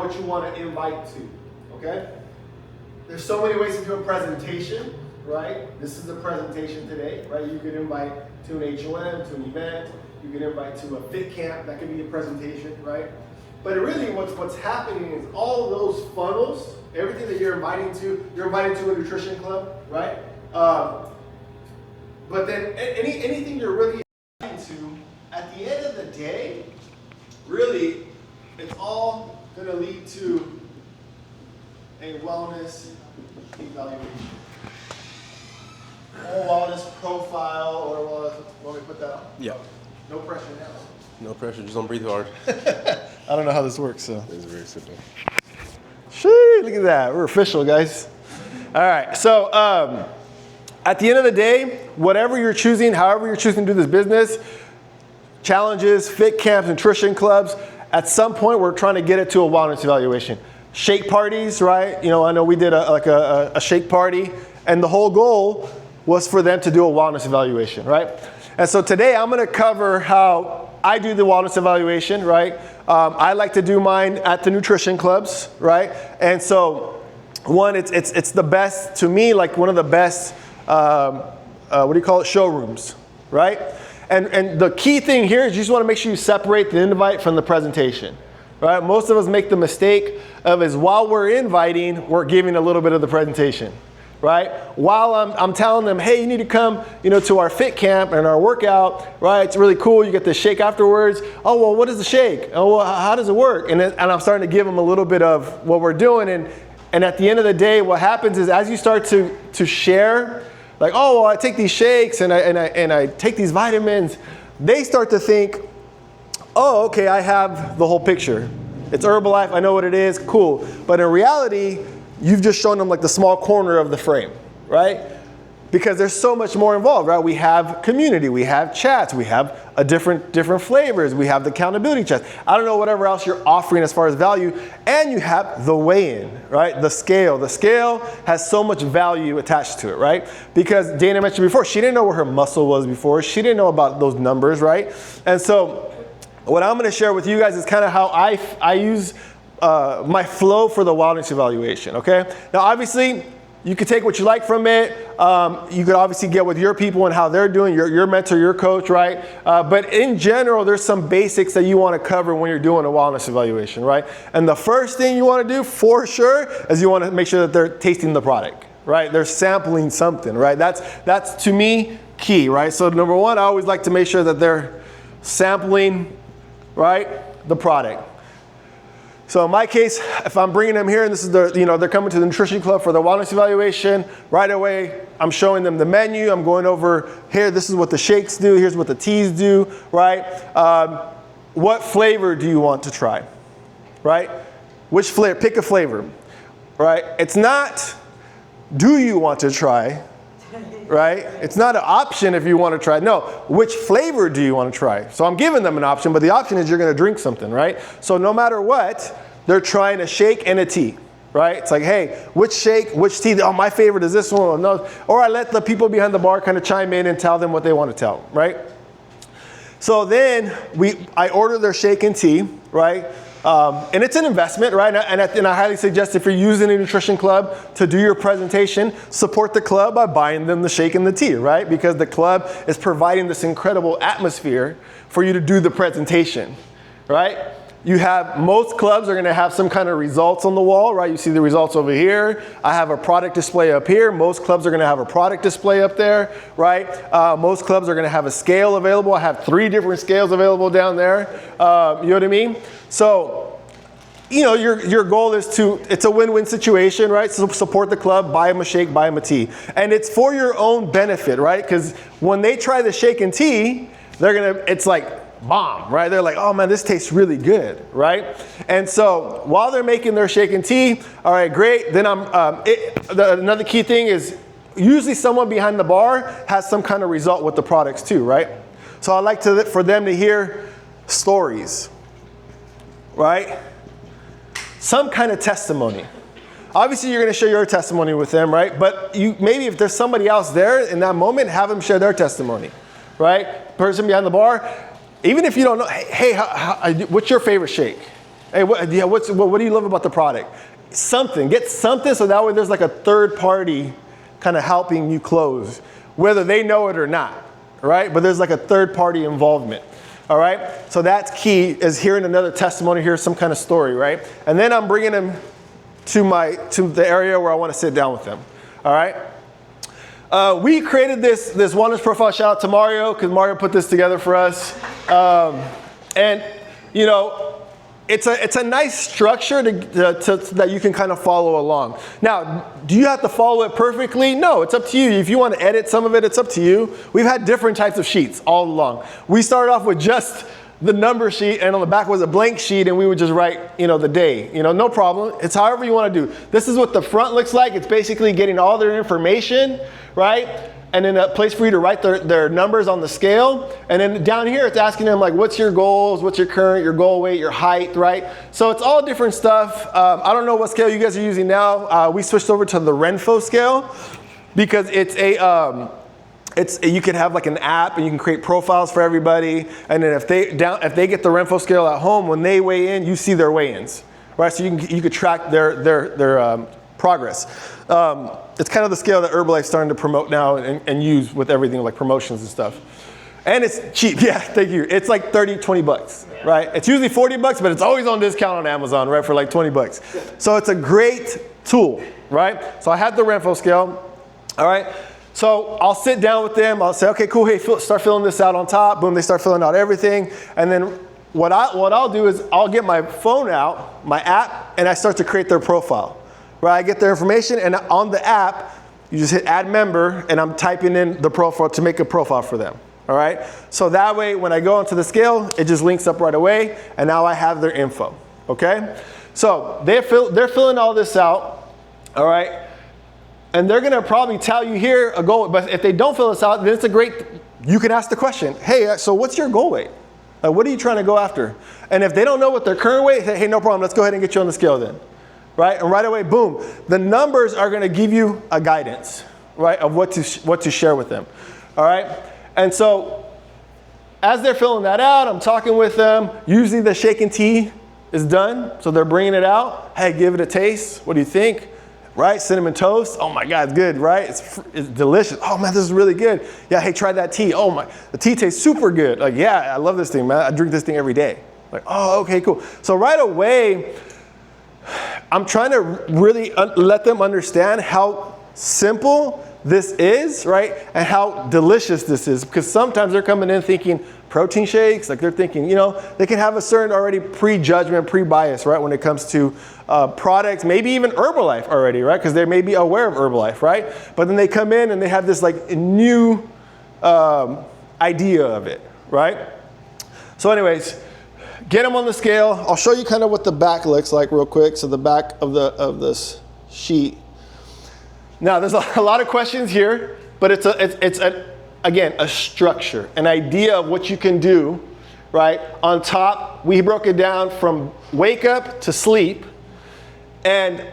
what you want to invite to, okay? There's so many ways to do a presentation, right? This is the presentation today, right? You could invite to an HOM, to an event. You could invite to a fit camp. That could be a presentation, right? But really what's happening is all those funnels, everything that you're inviting to a nutrition club, right? But then anything you're really inviting to, at the end of the day, really, it's all going to lead to a wellness evaluation. Or wellness profile, or want me to put that on? Yeah. No pressure now. No pressure, just don't breathe hard. I don't know how this works, so. It's very simple. Shoo, look at that. We're official, guys. All right, so at the end of the day, whatever you're choosing, however you're choosing to do this business, challenges, fit camps, nutrition clubs, at some point we're trying to get it to a wellness evaluation. Shake parties, right? You know, I know we did a shake party, and the whole goal was for them to do a wellness evaluation, right? And so today I'm gonna cover how I do the wellness evaluation, right? I like to do mine at the nutrition clubs, right? And so one, it's the best, to me, like one of the best, what do you call it, showrooms, right? And the key thing here is you just wanna make sure you separate the invite from the presentation, right? Most of us make the mistake of is while we're inviting, we're giving a little bit of the presentation, right? While I'm telling them, hey, you need to come, you know, to our fit camp and our workout, right? It's really cool. You get the shake afterwards. Oh, well, what is the shake? Oh, well, how does it work? And I'm starting to give them a little bit of what we're doing. And at the end of the day, what happens is as you start to share, like, oh, well, I take these shakes and I take these vitamins, they start to think, oh, okay, I have the whole picture. It's Herbalife, I know what it is, cool. But in reality, you've just shown them like the small corner of the frame, right? Because there's so much more involved, right? We have community, we have chats, we have a different flavors, we have the accountability chats. I don't know whatever else you're offering as far as value, and you have the weigh-in, right? The scale. The scale has so much value attached to it, right? Because Dana mentioned before, she didn't know where her muscle was before. She didn't know about those numbers, right? And so what I'm gonna share with you guys is kind of how I use my flow for the wellness evaluation, okay? Now, obviously, you could take what you like from it. You could obviously get with your people and how they're doing, your mentor, your coach, right? But in general, there's some basics that you want to cover when you're doing a wellness evaluation, right? And the first thing you want to do, for sure, is you want to make sure that they're tasting the product, right? They're sampling something, right? That's to me, key, right? So number one, I always like to make sure that they're sampling, right, the product. So in my case, if I'm bringing them here and this is they're coming to the nutrition club for the wellness evaluation, right away, I'm showing them the menu. I'm going over here, this is what the shakes do, here's what the teas do, right? What flavor do you want to try, right? Which flavor, pick a flavor, right? It's not, do you want to try, right? It's not an option if you want to try. No, which flavor do you want to try? So I'm giving them an option, but the option is you're going to drink something, right? So no matter what, they're trying a shake and a tea, right? It's like, hey, which shake, which tea? Oh, my favorite is this one. No. Or I let the people behind the bar kind of chime in and tell them what they want to tell, right? So then I order their shake and tea, right? And it's an investment, right? And I highly suggest if you're using a nutrition club to do your presentation, support the club by buying them the shake and the tea, right? Because the club is providing this incredible atmosphere for you to do the presentation, right? You have, most clubs are gonna have some kind of results on the wall, right? You see the results over here. I have a product display up here. Most clubs are gonna have a product display up there, right? Most clubs are gonna have a scale available. I have 3 different scales available down there. You know what I mean? So, you know, your goal is it's a win-win situation, right? So support the club, buy them a shake, buy them a tea. And it's for your own benefit, right? Because when they try the shake and tea, it's like, bomb, right? They're like, oh man, this tastes really good, right? And so while they're making their shake and tea, all right, great. Then another key thing is usually someone behind the bar has some kind of result with the products too, right? So I like for them to hear stories, right? Some kind of testimony. Obviously, you're going to share your testimony with them, right? But maybe if there's somebody else there in that moment, have them share their testimony, right? Person behind the bar. Even if you don't know, hey, what's your favorite shake? Hey, what do you love about the product? Something. Get something so that way there's like a third party kind of helping you close, whether they know it or not, right? But there's like a third party involvement, all right? So that's key, is hearing another testimony, hear some kind of story, right? And then I'm bringing them to the area where I want to sit down with them, all right? We created this wellness profile. Shout out to Mario, because Mario put this together for us. And you know, it's a nice structure that you can kind of follow along. Now, do you have to follow it perfectly? No, it's up to you. If you want to edit some of it, it's up to you. We've had different types of sheets all along. We started off with just the number sheet, and on the back was a blank sheet, and we would just write, you know, the day. You know, no problem. It's however you want to do. This is what the front looks like. It's basically getting all their information, right? And then a place for you to write their numbers on the scale. And then down here, it's asking them like, what's your goals? What's your current, your goal weight, your height, right? So it's all different stuff. I don't know what scale you guys are using now. We switched over to the Renpho scale because it's you can have like an app and you can create profiles for everybody. And then if they get the Renpho scale at home, when they weigh in, you see their weigh-ins, right? So you could track their progress. It's kind of the scale that Herbalife's starting to promote now and use with everything like promotions and stuff. And it's cheap. Yeah, thank you. It's like 30, 20 bucks, right? It's usually 40 bucks, but it's always on discount on Amazon, right? For like 20 bucks. So it's a great tool, right? So I had the Renpho scale, all right? So I'll sit down with them. I'll say, okay, cool. Hey, start filling this out on top. Boom, they start filling out everything. And then what I'll do is I'll get my phone out, my app, and I start to create their profile. Right, I get their information, and on the app, you just hit add member, and I'm typing in the profile to make a profile for them. All right, so that way, when I go onto the scale, it just links up right away, and now I have their info. Okay, so they're filling all this out. All right, and they're gonna probably tell you here a goal, but if they don't fill this out, then it's a great. You can ask the question, hey, so what's your goal weight? Like, what are you trying to go after? And if they don't know what their current weight, hey, no problem. Let's go ahead and get you on the scale then. Right, and right away, boom, the numbers are going to give you a guidance, right, of what to share with them, all right? And so as they're filling that out, I'm talking with them. Usually the shake and tea is done, so they're bringing it out. Hey, give it a taste. What do you think? Right, cinnamon toast. Oh my God, it's good, right? It's delicious. Oh man, this is really good. Yeah, hey, try that tea. Oh my, the tea tastes super good. Like, yeah, I love this thing, man. I drink this thing every day. Like, oh, okay, cool. So right away, I'm trying to really let them understand how simple this is, right? And how delicious this is. Because sometimes they're coming in thinking protein shakes, like they're thinking, you know, they can have a certain already pre-judgment, pre-bias, right? When it comes to products, maybe even Herbalife already, right? Because they may be aware of Herbalife, right? But then they come in and they have this like new idea of it, right? So anyways, get them on the scale. I'll show you kind of what the back looks like real quick. So the back of this sheet. Now there's a lot of questions here, but it's again a structure, an idea of what you can do, right? On top, we broke it down from wake up to sleep, and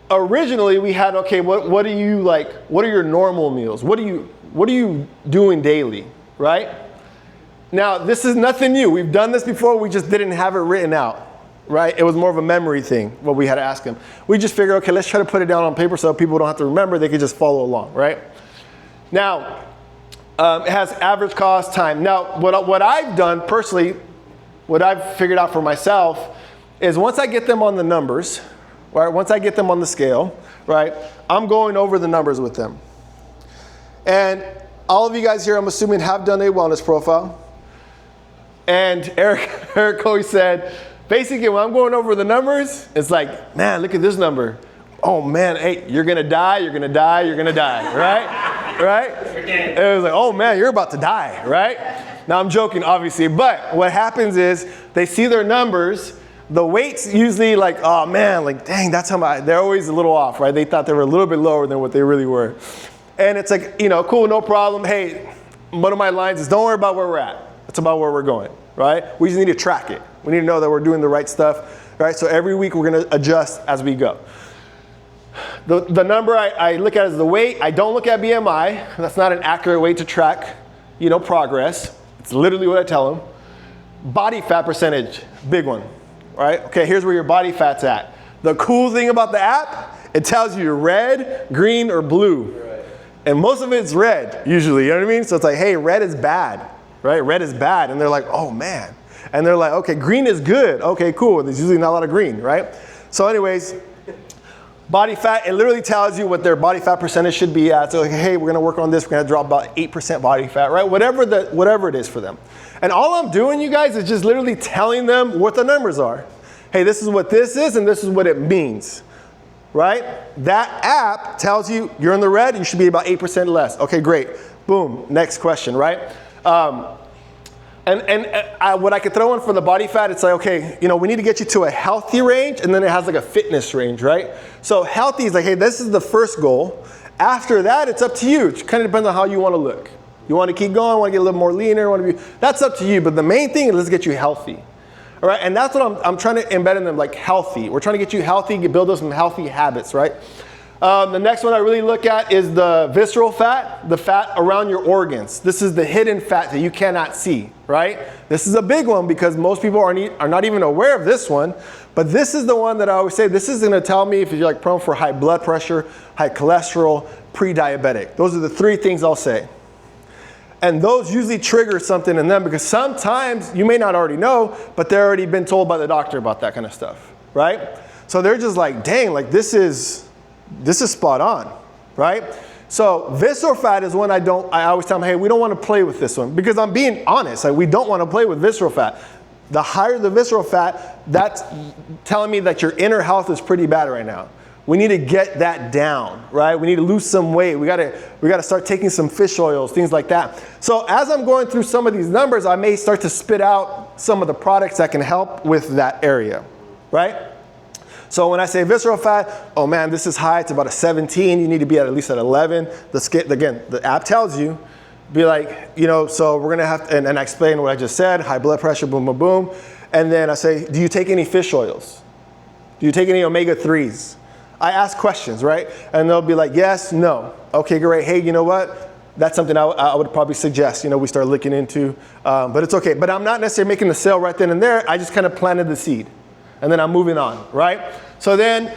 originally we had what are you like? What are your normal meals? What are you doing daily, right? Now, this is nothing new. We've done this before. We just didn't have it written out, right? It was more of a memory thing, what we had to ask them. We just figured, okay, let's try to put it down on paper so people don't have to remember. They could just follow along, right? Now, it has average cost, time. Now, what I've done personally, what I've figured out for myself is once I get them on the numbers, right? Once I get them on the scale, right? I'm going over the numbers with them. And all of you guys here, I'm assuming, have done a wellness profile. And Eric always said, basically when I'm going over the numbers, it's like, man, look at this number. Oh man, hey, you're gonna die, you're gonna die, you're gonna die, right? Right? It was like, oh man, you're about to die, right? Now I'm joking, obviously, but what happens is they see their numbers, the weight's usually like, oh man, like dang, that's how much, they're always a little off, right? They thought they were a little bit lower than what they really were. And it's like, you know, cool, no problem. Hey, one of my lines is don't worry about where we're at. It's about where we're going, right? We just need to track it. We need to know that we're doing the right stuff, right? So every week we're gonna adjust as we go. The number I look at is the weight. I don't look at BMI. That's not an accurate way to track, you know, progress. It's literally what I tell them. Body fat percentage, big one. right? Okay, here's where your body fat's at. The cool thing about the app, it tells you red, green, or blue. Right. And most of it's red, usually, you know what I mean? So it's like, hey, red is bad, right? Red is bad. And they're like, oh man. And they're like, okay, green is good. Okay, cool. There's usually not a lot of green, right? So anyways, body fat, it literally tells you what their body fat percentage should be at. So like, hey, we're gonna work on this. We're gonna drop about 8% body fat, right? Whatever it is for them. And all I'm doing, you guys, is just literally telling them what the numbers are. Hey, this is what this is, and this is what it means, right? That app tells you you're in the red, you should be about 8% less. Okay, great. Boom, next question, right? What I could throw in for the body fat, it's like, okay, you know, we need to get you to a healthy range, and then it has like a fitness range, right? So healthy is like, hey, this is the first goal. After that, it's up to you. It kind of depends on how you want to look. You want to keep going, want to get a little more leaner, that's up to you. But the main thing is let's get you healthy. All right, and that's what I'm trying to embed in them, like healthy. We're trying to get you healthy, build us some healthy habits, right? The next one I really look at is the visceral fat, the fat around your organs. This is the hidden fat that you cannot see, right? This is a big one because most people are not even aware of this one, but this is the one that I always say, this is gonna tell me if you're like prone for high blood pressure, high cholesterol, pre-diabetic. Those are the three things I'll say. And those usually trigger something in them because sometimes you may not already know, but they're already been told by the doctor about that kind of stuff, right? So they're just like, dang, like this is spot on, right? So visceral fat is one I always tell them, hey, we don't want to play with this one because I'm being honest, like we don't want to play with visceral fat. The higher the visceral fat, that's telling me that your inner health is pretty bad right now. We need to get that down, right? We need to lose some weight. We gotta start taking some fish oils, things like that. So as I'm going through some of these numbers, I may start to spit out some of the products that can help with that area, right? So when I say visceral fat, oh man, this is high, it's about a 17. You need to be at least at 11. Again, the app tells you, be like, you know, so we're gonna have to, and I explain what I just said, high blood pressure, boom, boom, boom. And then I say, do you take any fish oils? Do you take any omega-3s? I ask questions, right? And they'll be like, yes, no. Okay, great. Hey, you know what? That's something I would probably suggest, you know, we start looking into, but it's okay. But I'm not necessarily making the sale right then and there. I just kind of planted the seed and then I'm moving on, right? So then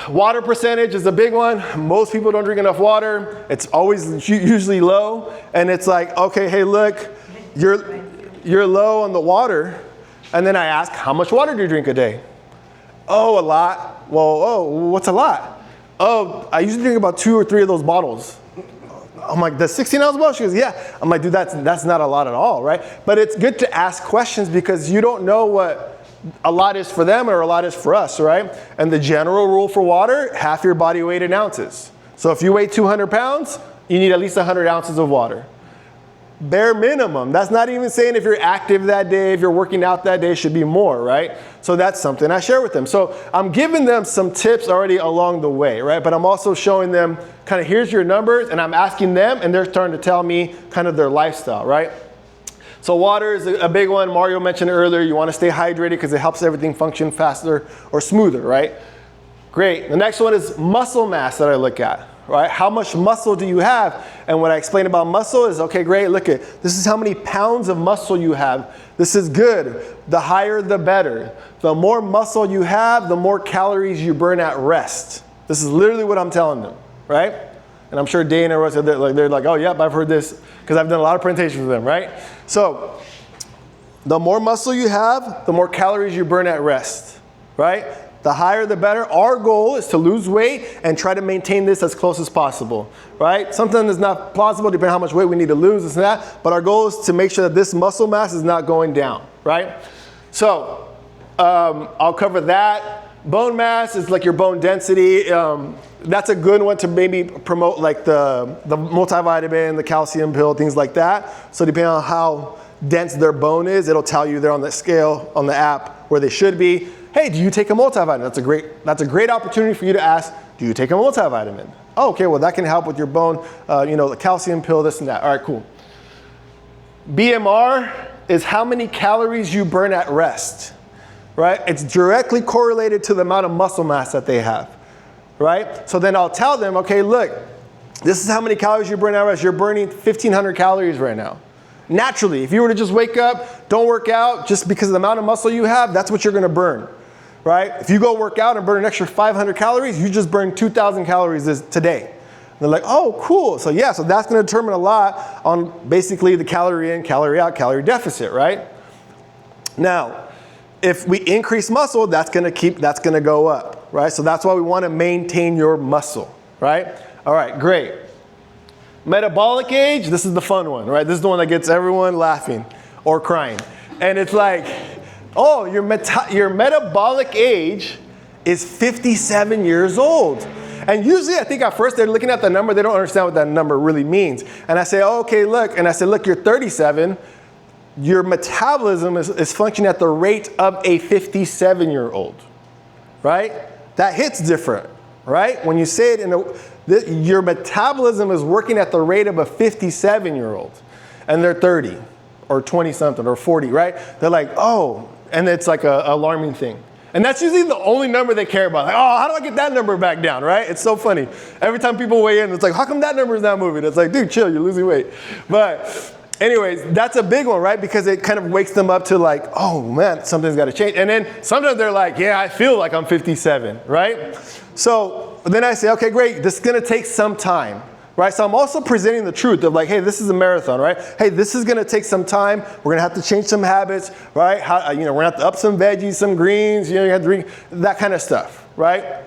water percentage is a big one. Most people don't drink enough water. It's always usually low. And it's like, okay, hey, look, you're low on the water. And then I ask, how much water do you drink a day? Oh, a lot. Well, oh, what's a lot? Oh, I usually drink about 2 or 3 of those bottles. I'm like, the 16-ounce bottle? She goes, yeah. I'm like, dude, that's not a lot at all, right? But it's good to ask questions because you don't know what a lot is for them or a lot is for us, right? And the general rule for water, half your body weight in ounces. So if you weigh 200 pounds, you need at least 100 ounces of water. Bare minimum. That's not even saying if you're active that day, if you're working out that day, it should be more, right? So that's something I share with them. So I'm giving them some tips already along the way, right? But I'm also showing them kind of here's your numbers and I'm asking them and they're starting to tell me kind of their lifestyle, right? So water is a big one. Mario mentioned earlier, you want to stay hydrated because it helps everything function faster or smoother, right? Great. The next one is muscle mass that I look at. Right? How much muscle do you have? And what I explain about muscle is, okay, great, look at, this is how many pounds of muscle you have. This is good. The higher, the better. The more muscle you have, the more calories you burn at rest. This is literally what I'm telling them, right? And I'm sure Dana and Roy said they're like, oh, yep, I've heard this because I've done a lot of presentations with them, right? So the more muscle you have, the more calories you burn at rest, right? The higher, the better. Our goal is to lose weight and try to maintain this as close as possible, right? Sometimes it's not plausible depending on how much weight we need to lose, this and that, but our goal is to make sure that this muscle mass is not going down, right? So I'll cover that. Bone mass is like your bone density. That's a good one to maybe promote like the multivitamin, the calcium pill, things like that. So depending on how dense their bone is, it'll tell you there on the scale, on the app, where they should be. Hey, do you take a multivitamin? That's a great opportunity for you to ask, do you take a multivitamin? Oh, okay, well that can help with your bone, the calcium pill, this and that. All right, cool. BMR is how many calories you burn at rest, right? It's directly correlated to the amount of muscle mass that they have, right? So then I'll tell them, okay, look, this is how many calories you burn at rest. You're burning 1,500 calories right now. Naturally, if you were to just wake up, don't work out, just because of the amount of muscle you have, that's what you're gonna burn, right? If you go work out and burn an extra 500 calories, you just burned 2,000 calories today. And they're like, oh, cool. So yeah, so that's gonna determine a lot on basically the calorie in, calorie out, calorie deficit, right? Now, if we increase muscle, that's gonna go up, right? So that's why we wanna maintain your muscle, right? All right, great. Metabolic age, this is the fun one, right? This is the one that gets everyone laughing or crying. And it's like, oh, your metabolic age is 57 years old. And usually I think at first they're looking at the number, they don't understand what that number really means. And I say, oh, okay, look. And I said, look, you're 37. Your metabolism is functioning at the rate of a 57-year-old, right? That hits different, right? When you say it your metabolism is working at the rate of a 57-year-old, and they're 30 or 20-something or 40, right? They're like, oh, and it's like an alarming thing. And that's usually the only number they care about. Like, oh, how do I get that number back down, right? It's so funny. Every time people weigh in, it's like, how come that number is not moving? It's like, dude, chill, you're losing weight. But anyways, that's a big one, right? Because it kind of wakes them up to like, oh man, something's got to change. And then sometimes they're like, yeah, I feel like I'm 57, right? So then I say, okay, great, this is going to take some time, right? So I'm also presenting the truth of like, hey, this is a marathon, right? Hey, this is going to take some time. We're going to have to change some habits, right? We're going to have to up some veggies, some greens, you have to drink that kind of stuff, right?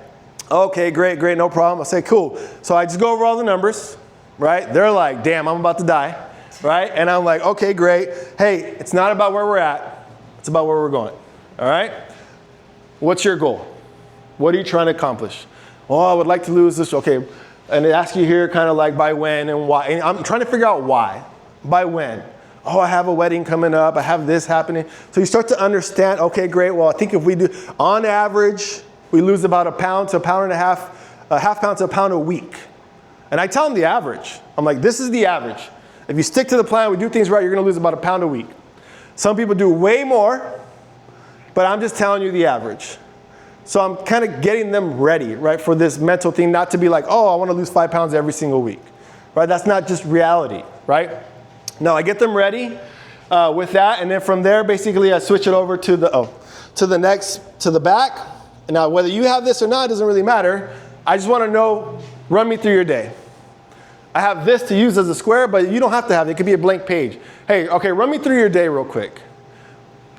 Okay, great, no problem. I say, cool. So I just go over all the numbers, right? They're like, damn, I'm about to die, right? And I'm like, okay, great. Hey, it's not about where we're at. It's about where we're going, all right? What's your goal? What are you trying to accomplish? Oh, I would like to lose this. Okay, and they ask you here kind of like by when and why. And I'm trying to figure out why. By when? Oh, I have a wedding coming up. I have this happening. So you start to understand, okay, great. Well, I think if we do, on average, we lose about a pound to a pound and a half pound to a pound a week. And I tell them the average. I'm like, this is the average. If you stick to the plan, we do things right, you're going to lose about a pound a week. Some people do way more, but I'm just telling you the average. So I'm kind of getting them ready, right, for this mental thing, not to be like, oh, I want to lose 5 pounds every single week, right? That's not just reality, right? No, I get them ready with that, and then from there, basically, I switch it over to the back. And now, whether you have this or not, it doesn't really matter. I just want to know, run me through your day. I have this to use as a square, but you don't have to have it. It could be a blank page. Hey, okay, run me through your day real quick.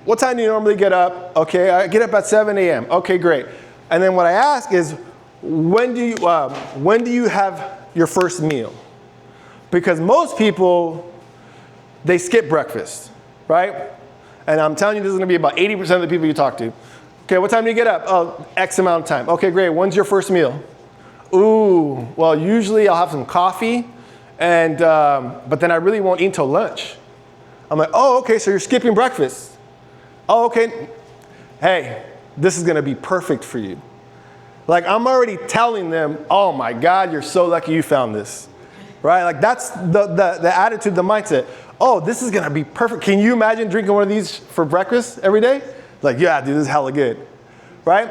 What time do you normally get up? Okay, I get up at 7 a.m. Okay, great. And then what I ask is, when do you have your first meal? Because most people, they skip breakfast, right? And I'm telling you, this is going to be about 80% of the people you talk to. Okay, what time do you get up? Oh, X amount of time. Okay, great. When's your first meal? Ooh, well, usually I'll have some coffee, and but then I really won't eat until lunch. I'm like, oh, okay, so you're skipping breakfast. Oh, okay. Hey, this is going to be perfect for you. Like, I'm already telling them, oh my God, you're so lucky you found this, right? Like, that's the attitude, the mindset. Oh, this is going to be perfect. Can you imagine drinking one of these for breakfast every day? Like, yeah, dude, this is hella good, right?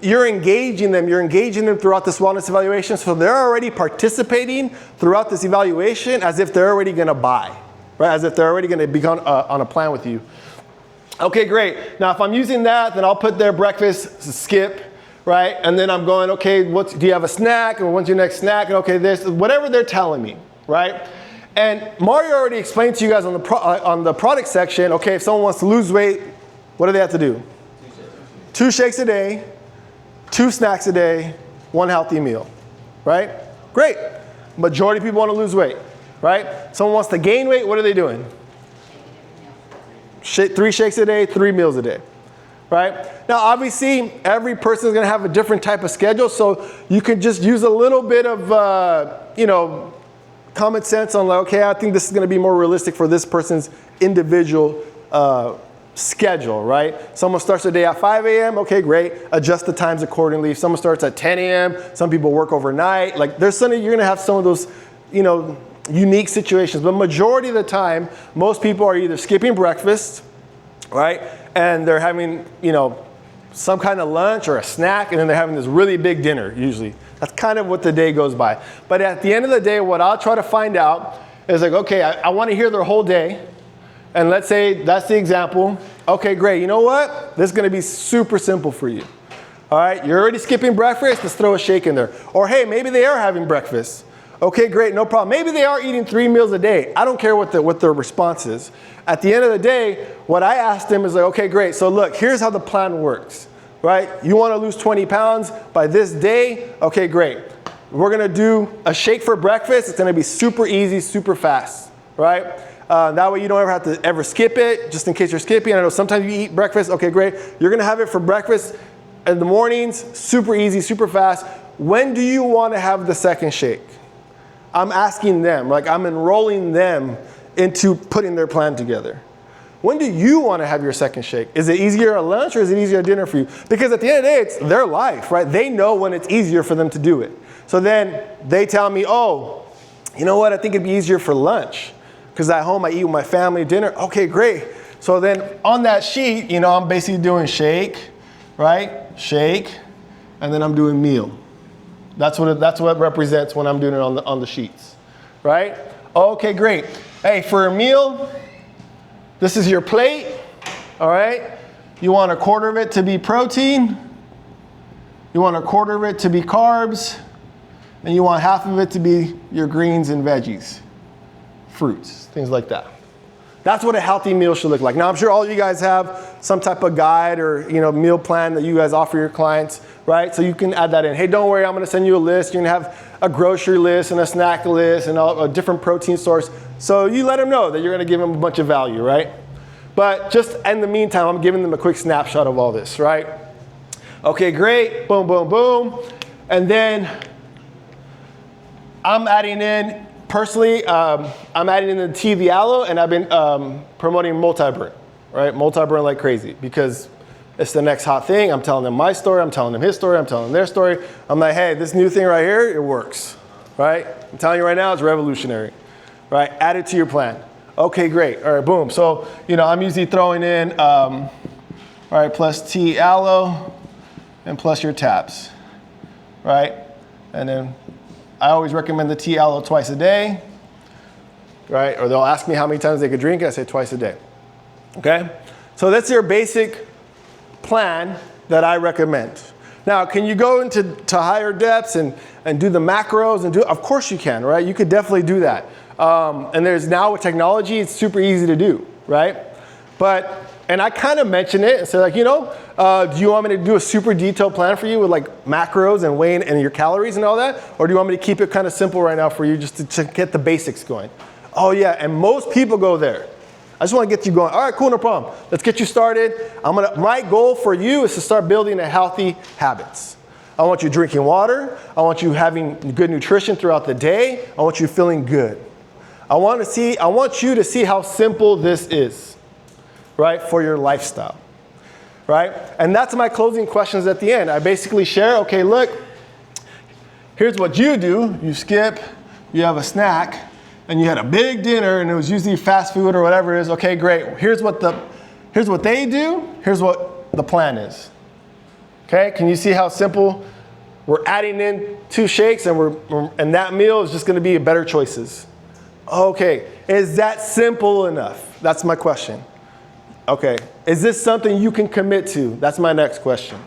You're engaging them throughout this wellness evaluation, so they're already participating throughout this evaluation as if they're already going to buy, right? As if they're already going to be on a plan with you. Okay, great. Now, if I'm using that, then I'll put their breakfast skip, right? And then I'm going, okay, do you have a snack? Or when's your next snack? And okay, whatever they're telling me, right? And Mario already explained to you guys on the product section, okay, if someone wants to lose weight, what do they have to do? 2 shakes a day, 2 snacks a day, 1 healthy meal, right? Great. Majority of people want to lose weight, right? Someone wants to gain weight, what are they doing? 3 shakes a day, 3 meals a day, right? Now, obviously, every person is going to have a different type of schedule, so you can just use a little bit of, common sense on like, okay, I think this is going to be more realistic for this person's individual schedule, right? Someone starts their day at 5 a.m., okay, great. Adjust the times accordingly. If someone starts at 10 a.m., some people work overnight. Like, you're going to have some of those, unique situations, but majority of the time, most people are either skipping breakfast, right? And they're having, some kind of lunch or a snack, and then they're having this really big dinner, usually. That's kind of what the day goes by. But at the end of the day, what I'll try to find out It's like, okay, I want to hear their whole day. And let's say that's the example. Okay, great. You know what? This is going to be super simple for you. All right, you're already skipping breakfast. Let's throw a shake in there. Or hey, maybe they are having breakfast. Okay, great, no problem. Maybe they are eating 3 meals a day. I don't care what their response is. At the end of the day, what I asked them is like, okay, great. So look, here's how the plan works, right? You want to lose 20 pounds by this day? Okay, great. We're going to do a shake for breakfast. It's going to be super easy, super fast, right? That way you don't ever skip it, just in case you're skipping. I know sometimes you eat breakfast. Okay, great. You're going to have it for breakfast in the mornings, super easy, super fast. When do you want to have the second shake? I'm asking them, like I'm enrolling them into putting their plan together. When do you want to have your second shake? Is it easier at lunch or is it easier at dinner for you? Because at the end of the day, it's their life, right? They know when it's easier for them to do it. So then they tell me, oh, you know what? I think it'd be easier for lunch because at home I eat with my family dinner. Okay, great. So then on that sheet, you know, I'm basically doing shake, right? Shake, and then I'm doing meal. That's what it represents when I'm doing it on the sheets, right? Okay, great. Hey, for a meal, this is your plate, all right? You want a quarter of it to be protein, you want a quarter of it to be carbs, and you want half of it to be your greens and veggies, fruits, things like that. That's what a healthy meal should look like. Now, I'm sure all you guys have some type of guide or meal plan that you guys offer your clients, right? So you can add that in. Hey, don't worry, I'm gonna send you a list. You're gonna have a grocery list and a snack list and a different protein source. So you let them know that you're gonna give them a bunch of value, right? But just in the meantime, I'm giving them a quick snapshot of all this, right? Okay, great, boom, boom, boom. And then I'm adding in, personally, I'm adding in the tea, the aloe, and I've been promoting multi-burn, right? Multi-burn like crazy because it's the next hot thing. I'm telling them my story, I'm telling them his story, I'm telling them their story. I'm like, hey, this new thing right here, it works, right? I'm telling you right now, it's revolutionary, right? Add it to your plan. Okay, great, all right, boom. So, I'm usually throwing in, all right, plus tea, aloe, and plus your tabs, right? And then I always recommend the tea aloe twice a day, right? Or they'll ask me how many times they could drink it. I say twice a day, okay? So that's your basic plan that I recommend. Now, can you go into higher depths and do the macros and of course you can, right? You could definitely do that. And there's now with technology, it's super easy to do, right? And I kind of mention it and say like, do you want me to do a super detailed plan for you with like macros and weighing and your calories and all that? Or do you want me to keep it kind of simple right now for you just to get the basics going? Oh yeah, and most people go there. I just want to get you going. All right, cool, no problem. Let's get you started. My goal for you is to start building a healthy habits. I want you drinking water. I want you having good nutrition throughout the day. I want you feeling good. I want you to see how simple this is, right, for your lifestyle, right? And that's my closing questions at the end. I basically share, okay, look, here's what you do. You skip, you have a snack, and you had a big dinner, and it was usually fast food or whatever it is. Okay, great. Here's what they do. Here's what the plan is. Okay, can you see how simple? We're adding in 2 shakes, and that meal is just going to be better choices. Okay, is that simple enough? That's my question. Okay, is this something you can commit to? That's my next question.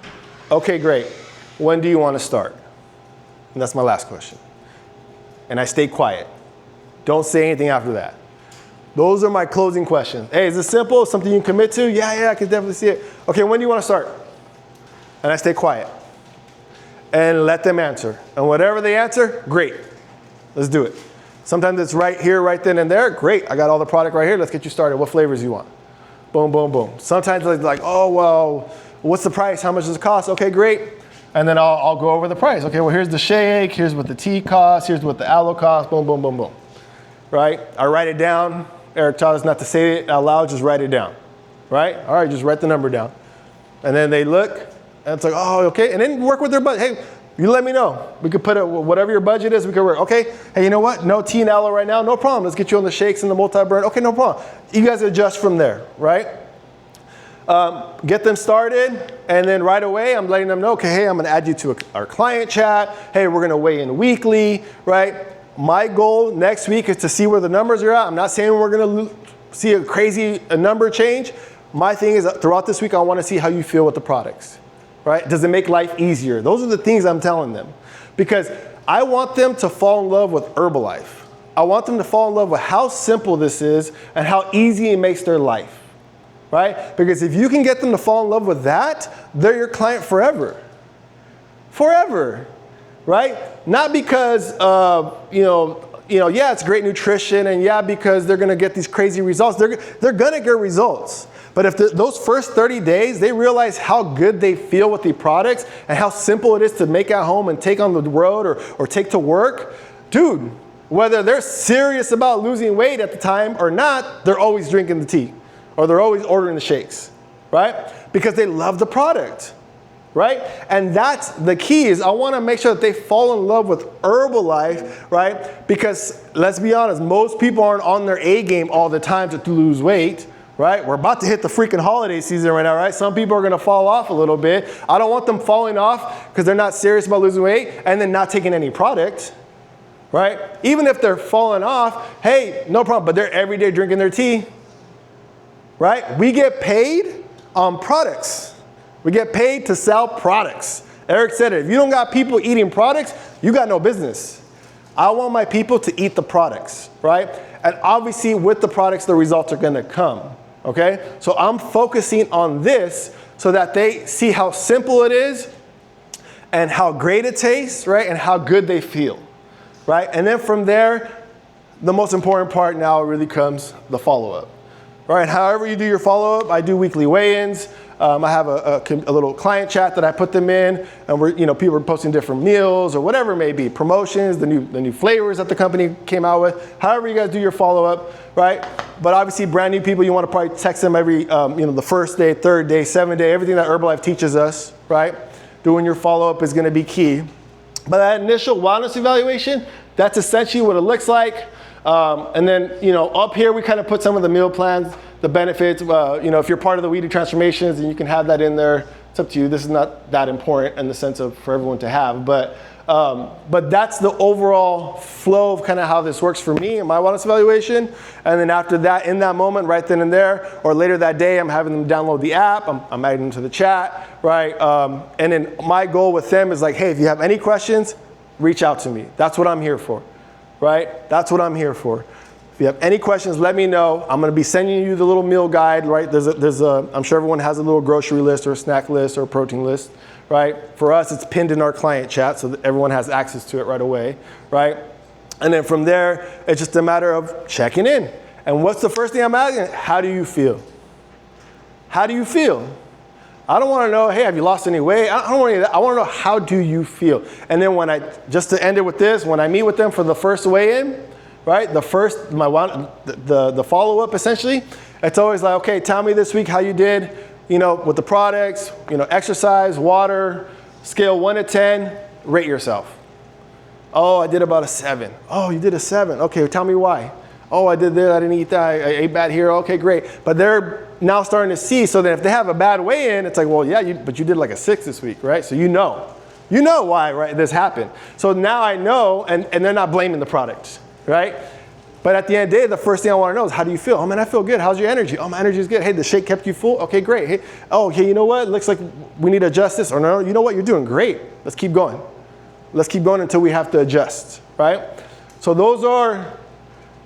Okay, great. When do you want to start? And that's my last question. And I stay quiet. Don't say anything after that. Those are my closing questions. Hey, is this simple? Something you can commit to? Yeah, I can definitely see it. Okay, when do you want to start? And I stay quiet. And let them answer. And whatever they answer, great. Let's do it. Sometimes it's right here, right then and there. Great, I got all the product right here. Let's get you started. What flavors you want? Boom, boom, boom. Sometimes it's like, oh, well, what's the price? How much does it cost? Okay, great. And then I'll go over the price. Okay, well, here's the shake. Here's what the tea costs. Here's what the aloe costs. Boom, boom, boom, boom. Right? I write it down. Eric taught us not to say it out loud. Just write it down. Right? All right, just write the number down. And then they look, and it's like, oh, okay. And then work with their budget. Hey, you let me know. We could put whatever your budget is, we could work. Okay, hey, you know what? No tea and aloe right now. No problem. Let's get you on the shakes and the multi-burn. Okay, no problem. You guys adjust from there, right? Get them started, and then right away I'm letting them know, okay, hey, I'm gonna add you to our client chat. Hey, we're gonna weigh in weekly, right? my goal next week is to see where the numbers are at. I'm not saying we're going to see a crazy number change. My thing is throughout this week, I want to see how you feel with the products, right? Does it make life easier? Those are the things I'm telling them, because I want them to fall in love with Herbalife. I want them to fall in love with how simple this is and how easy it makes their life, right? Because if you can get them to fall in love with that, they're your client forever. Forever, right? Not because, yeah, it's great nutrition, and yeah, because they're going to get these crazy results. They're going to get results. But if those first 30 days, they realize how good they feel with the products and how simple it is to make at home and take on the road or take to work, dude, whether they're serious about losing weight at the time or not, they're always drinking the tea or they're always ordering the shakes, right? Because they love the product. Right? And that's the key, is I want to make sure that they fall in love with Herbalife, right? Because let's be honest, most people aren't on their A game all the time to lose weight, right? We're about to hit the freaking holiday season right now, right? Some people are going to fall off a little bit. I don't want them falling off because they're not serious about losing weight and then not taking any product, right? Even if they're falling off, hey, no problem, but they're every day drinking their tea, right? We get paid on products. We get paid to sell products. Eric said it. If you don't got people eating products, you got no business. I want my people to eat the products, right? And obviously with the products, the results are going to come, okay? So I'm focusing on this so that they see how simple it is and how great it tastes, right? And how good they feel, right? And then from there, the most important part now really comes the follow-up, right? However you do your follow-up, I do weekly weigh-ins. I have a little client chat that I put them in, and people are posting different meals or whatever it may be, promotions, the new flavors that the company came out with. However you guys do your follow-up, right? But obviously, brand new people, you want to probably text them every, the first day, third day, 7th day, everything that Herbalife teaches us, right? Doing your follow-up is going to be key. But that initial wellness evaluation, that's essentially what it looks like. And then, up here we kind of put some of the meal plans, the benefits. If you're part of the We Do Transformations, then you can have that in there. It's up to you. This is not that important in the sense of for everyone to have, but that's the overall flow of kind of how this works for me and my wellness evaluation. And then after that, in that moment, right then and there, or later that day, I'm having them download the app. I'm adding them to the chat, right? And then my goal with them is like, hey, if you have any questions, reach out to me. That's what I'm here for. Right? That's what I'm here for. If you have any questions, let me know. I'm going to be sending you the little meal guide, right? I'm sure everyone has a little grocery list or a snack list or a protein list, right? For us, it's pinned in our client chat so that everyone has access to it right away, right? And then from there, it's just a matter of checking in. And what's the first thing I'm asking? How do you feel? How do you feel? I don't want to know, hey, have you lost any weight? I don't want any of that. I want to know, how do you feel? And then just to end it with this, when I meet with them for the first weigh-in, right? The follow-up essentially, it's always like, okay, tell me this week how you did, with the products, exercise, water, scale 1 to 10, rate yourself. Oh, I did about a 7. Oh, you did a 7. Okay, tell me why. Oh, I did this, I didn't eat that, I ate bad here, okay, great. But they're now starting to see, so that if they have a bad weigh-in, it's like, well, yeah, but you did like a 6 this week, right? So you know why, right, this happened. So now I know, and they're not blaming the product, right? But at the end of the day, the first thing I want to know is, how do you feel? Oh man, I feel good. How's your energy? Oh, my energy is good. Hey, the shake kept you full? Okay, great. Hey, you know what? Looks like we need to adjust this. Or no, you know what? You're doing great. Let's keep going. Let's keep going until we have to adjust, right? So those are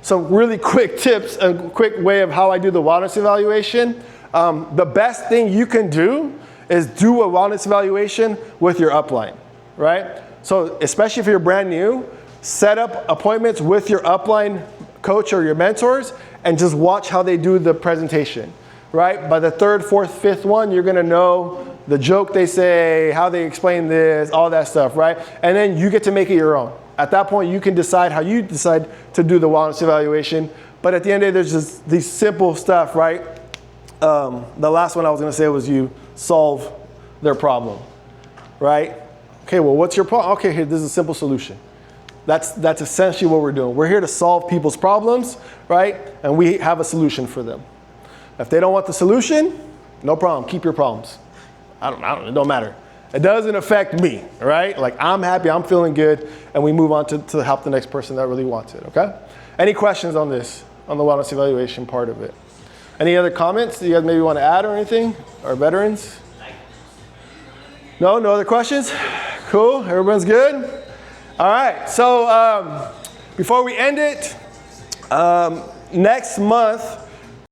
some really quick tips, a quick way of how I do the wellness evaluation. The best thing you can do is do a wellness evaluation with your upline, right? So especially if you're brand new, set up appointments with your upline coach or your mentors and just watch how they do the presentation, right? By the 3rd, 4th, 5th one, you're gonna know the joke they say, how they explain this, all that stuff, right? And then you get to make it your own. At that point, you can decide how you decide to do the wellness evaluation. But at the end of the day, there's just these simple stuff, right? The last one I was gonna say was you solve their problem, right? Okay, well, what's your problem? Okay, here, this is a simple solution. That's essentially what we're doing. We're here to solve people's problems, right? And we have a solution for them. If they don't want the solution, no problem, keep your problems. It don't matter. It doesn't affect me, right? Like I'm happy, I'm feeling good, and we move on to help the next person that really wants it, okay? Any questions on this, on the wellness evaluation part of it? Any other comments that you guys maybe want to add or anything? Or veterans? No other questions? Cool, everyone's good? All right, so before we end it, next month,